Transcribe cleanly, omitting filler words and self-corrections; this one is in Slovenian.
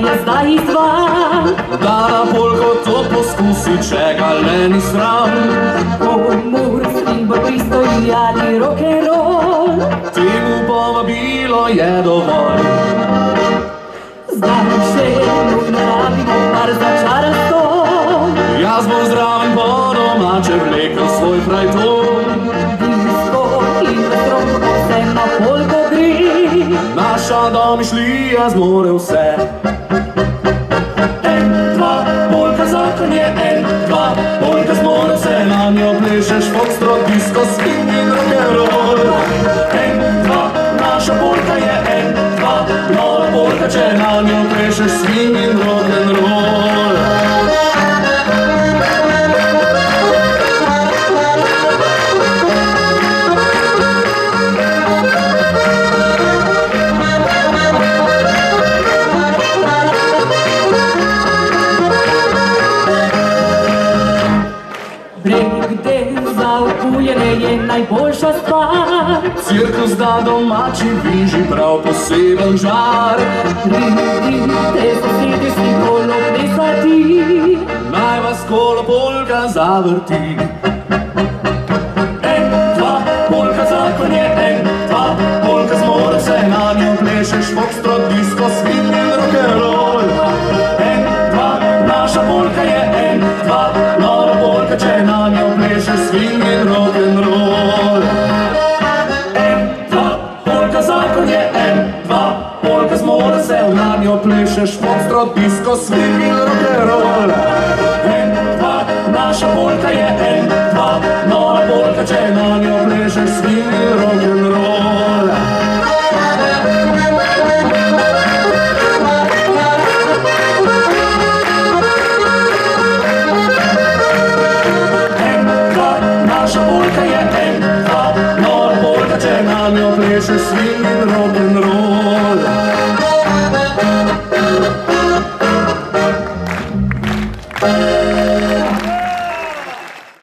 je zdaj izvan. Da na polko to poskusi, če ga le ni sram. Mur, svinbo, pristoj ali rock'n'roll, Temu povabilo je dovolj. zdaj še nujno rabimo par začaran stol. Jaz bom zraven po domače vlekel svoj frajton. Disko in vetrov vse na polko gre. Naša domišljija zmore vse. En, dva, polka zakon je, en, dva, polka zmore vse. Na njo plešeš foxtrot, disko, swing in rock'n'roll. En, dva, naša polka je, en, dva, nova polka, če na njo plešeš swing in rock'n'roll. Breakdance za opujene je najboljša stvar. Cirkus da domači viži prav poseben žar. Pridite se sredi si kolo plesati. Naj vas kolo polka zavrti. En, dva, polka zakon je, en, dva, polka zmore vse. Na njo plešeš foxtrot, disko, swing in rock'n'roll. En, dva, naša polka je, en, dva, nova polka, če na njo plešeš swing in rock'n'roll. En, dva, polka zakon je, en, dva, polka zmore vse. Na njo plešeš foxtrot, disko, swing in rock'n'roll. En, dva, naša polka je, en, dva, nova polka, če na njo plešeš swing in rock'n'roll. En, dva, naša polka je,